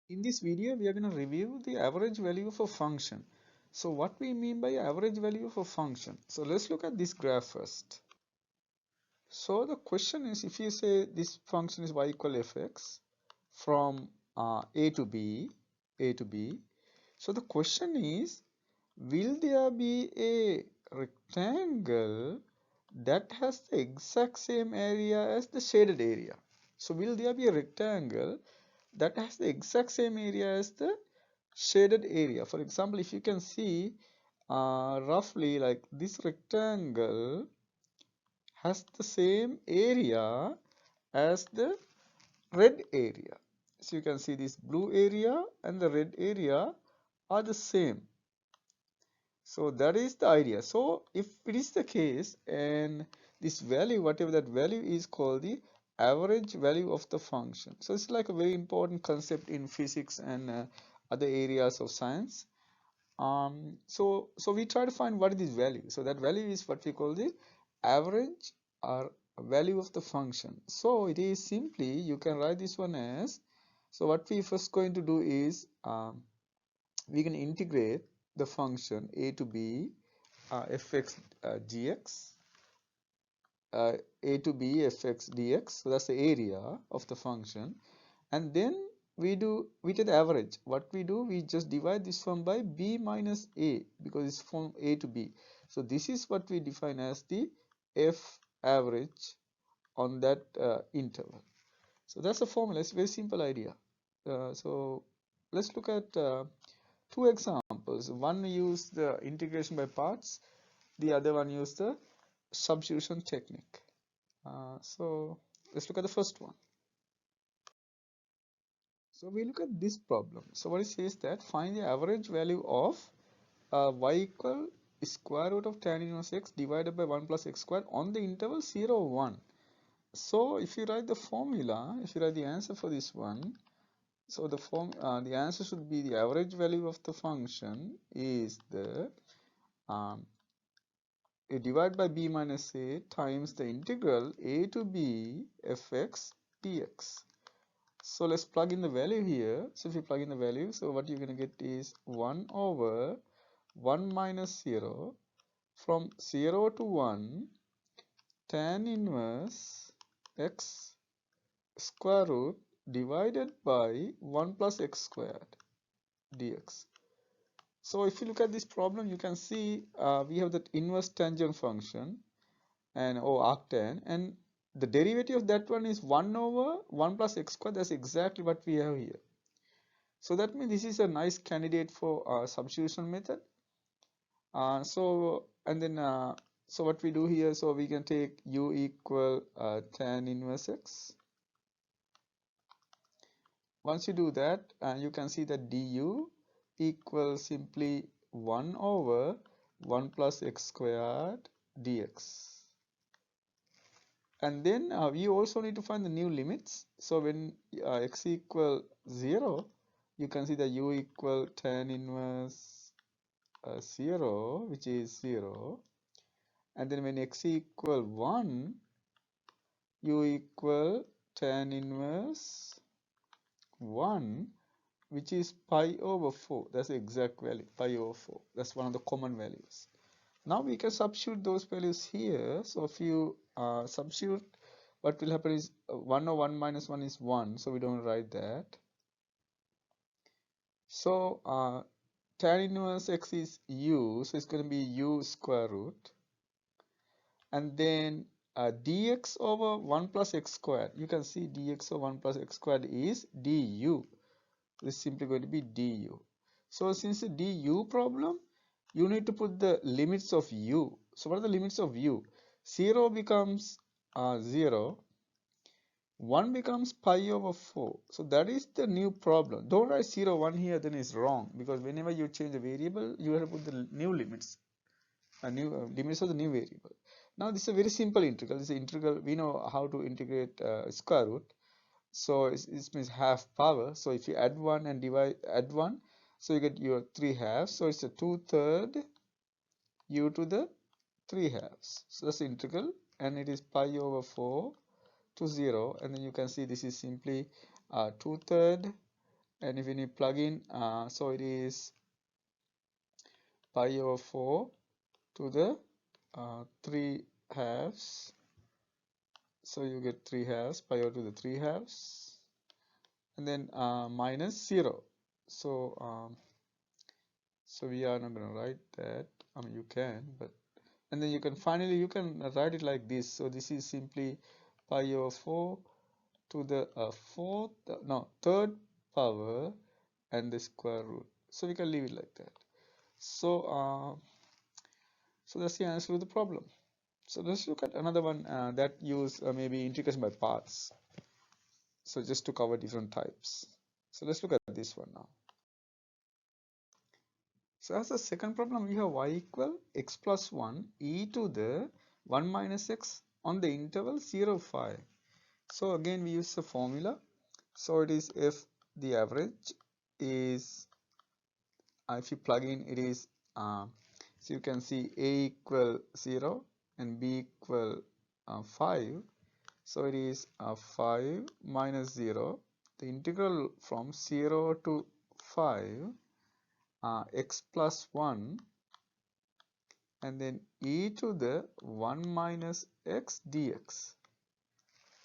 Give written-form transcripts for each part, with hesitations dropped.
In this video, we are going to review the average value of a function. So what we mean by average value of a function? So let's look at this graph first. So the question is, if you say this function is y equal fx from a to b, so the question is, will there be a rectangle that has the exact same area as the shaded area? So will there be a rectangle that has the exact same area as the shaded area? For example, if you can see roughly like this rectangle has the same area as the red area. So you can see this blue area and the red area are the same. So that is the idea. So if it is the case, and this value, whatever that value is, called the average value of the function. So it's like a very important concept in physics and other areas of science. So we try to find what is this value. So that value is what we call the average or value of the function. So it is simply, you can write this one as, so what we first going to do is we can integrate the function a to b fx gx, a to b fx dx. So that's the area of the function, and then we take the average. What we do, we just divide this one by b minus a, because it's from a to b. So this is what we define as the f average on that interval. So that's the formula. It's a very simple idea. So let's look at two examples. One use the integration by parts, the other one use the substitution technique. So let's look at the first one. So we look at this problem. So what it says that find the average value of y equal square root of tan inverse x divided by 1 plus x squared on the interval 0, 1. So if you write the formula, if you write the answer for this one, so the answer should be the average value of the function is the a divided by b minus a times the integral a to b fx dx. So let's plug in the value here. So if you plug in the value, so what you're going to get is 1 over 1 minus 0 from 0 to 1 tan inverse x square root divided by 1 plus x squared dx. So if you look at this problem, you can see we have that inverse tangent function and arctan, and the derivative of that one is 1 over 1 plus x squared. That's exactly what we have here. So that means this is a nice candidate for substitution method. So what we do here, so we can take u equal tan inverse x. Once you do that, you can see that du equals simply 1 over 1 plus x squared dx. And then we also need to find the new limits. So when x equal 0, you can see that u equal tan inverse 0, which is 0. And then when x equal 1, u equal tan inverse 1, which is pi over 4. That's the exact value, pi over 4. That's one of the common values. Now we can substitute those values here. So if you substitute, what will happen is 1 over 1 minus 1 is 1. So we don't write that. So tan inverse x is u. So it's going to be u square root. And then dx over 1 plus x squared. You can see dx over 1 plus x squared is du. This is simply going to be du. So since the du problem, you need to put the limits of u. So what are the limits of u? 0 becomes 0. 1 becomes pi over 4. So that is the new problem. Don't write 0, 1 here, then it's wrong. Because whenever you change the variable, you have to put the new limits. New limits of the new variable. Now this is a very simple integral. This is integral. We know how to integrate square root. So it means half power. So if you add 1 and add 1, so you get your 3 halves. So it's a 2/3 u to the 3 halves. So that's the integral, and it is pi over 4 to 0. And then you can see this is simply 2/3 and if you plug in, so it is pi over 4 to the 3 halves. So you get 3 halves, pi over to the 3 halves, and then minus 0. So so we are not going to write that. I mean, you can, but and then you can finally you can write it like this. So this is simply pi over 4 to the third power and the square root. So we can leave it like that. So so that's the answer to the problem. So let's look at another one that use maybe integration by parts. So just to cover different types. So let's look at this one now. So as the second problem, we have y equal x plus 1 e to the 1 minus x on the interval 0, 5. So again we use the formula. So it is if the average is, if you plug in, it is, so you can see a equal 0 and b equal 5. So it is 5 minus 0. The integral from 0 to 5, x plus 1, and then e to the 1 minus x dx.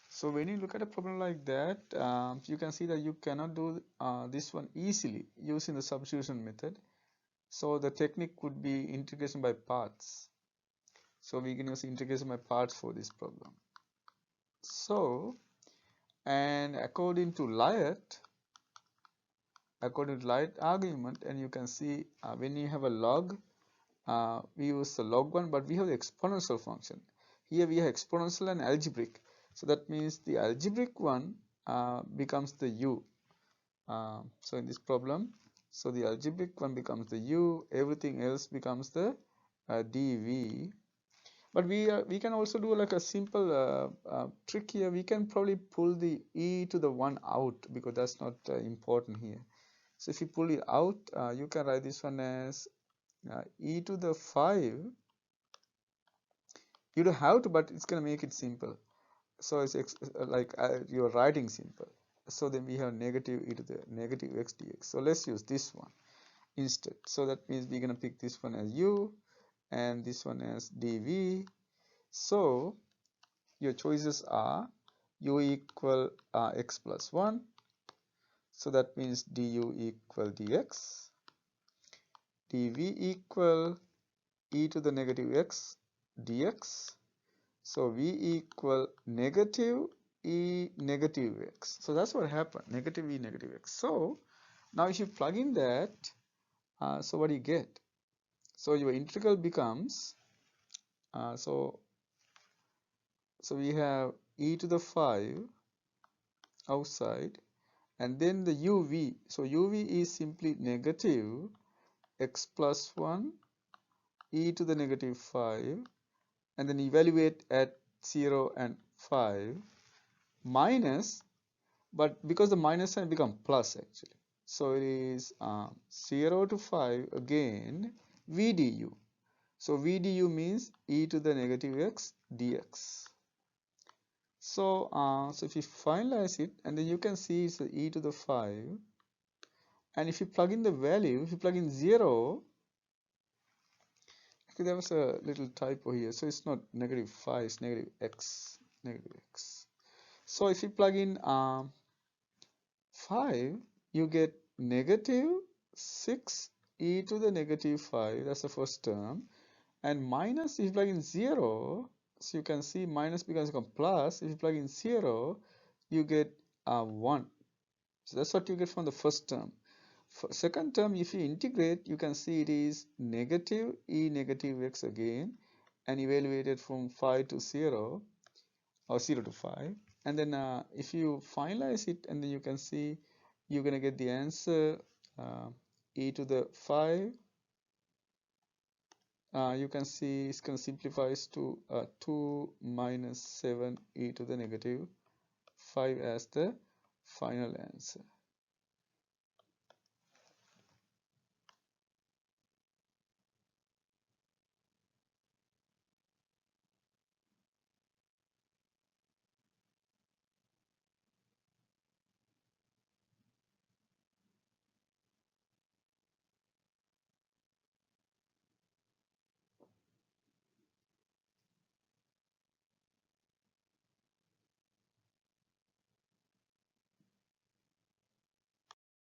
So when you look at a problem like that, you can see that you cannot do this one easily using the substitution method. So the technique would be integration by parts. So we can use integration by parts for this problem. So, and according to Lyot argument, and you can see when you have a log, we use the log one, but we have the exponential function. Here we have exponential and algebraic. So that means the algebraic one becomes the u. So in this problem, so the algebraic one becomes the u, everything else becomes the dv. But we can also do like a simple trick here. We can probably pull the e to the 1 out, because that's not important here. So if you pull it out, you can write this one as e to the 5. You don't have to, but it's going to make it simple. So it's like you're writing simple. So then we have negative e to the negative x dx. So let's use this one instead. So that means we're going to pick this one as u and this one as dv. So your choices are u equal x plus 1. So that means du equal dx, dv equal e to the negative x dx. So v equal negative e negative x. So that's what happened, negative e negative x. So now if you plug in that, so what do you get? So your integral becomes, so we have e to the 5 outside, and then the uv. So uv is simply negative x plus 1 e to the negative 5, and then evaluate at 0 and 5 minus, but because the minus sign become plus actually, so it is 0 to 5 again v du. So v du means e to the negative x dx. So so if you finalize it, and then you can see it's e to the 5, and if you plug in the value, if you plug in 0, okay, there was a little typo here, so it's not negative 5, it's negative x, negative x. So if you plug in 5, you get negative 6 e to the negative 5, that's the first term, and minus, if you plug in 0, so you can see minus becomes plus. If you plug in 0, you get 1. So that's what you get from the first term. For second term, if you integrate, you can see it is negative e negative x again, and evaluated from 5 to 0, or 0 to 5. And then if you finalize it, and then you can see you're going to get the answer e to the 5. You can see it's going to simplify to 2 minus 7 e to the negative 5 as the final answer.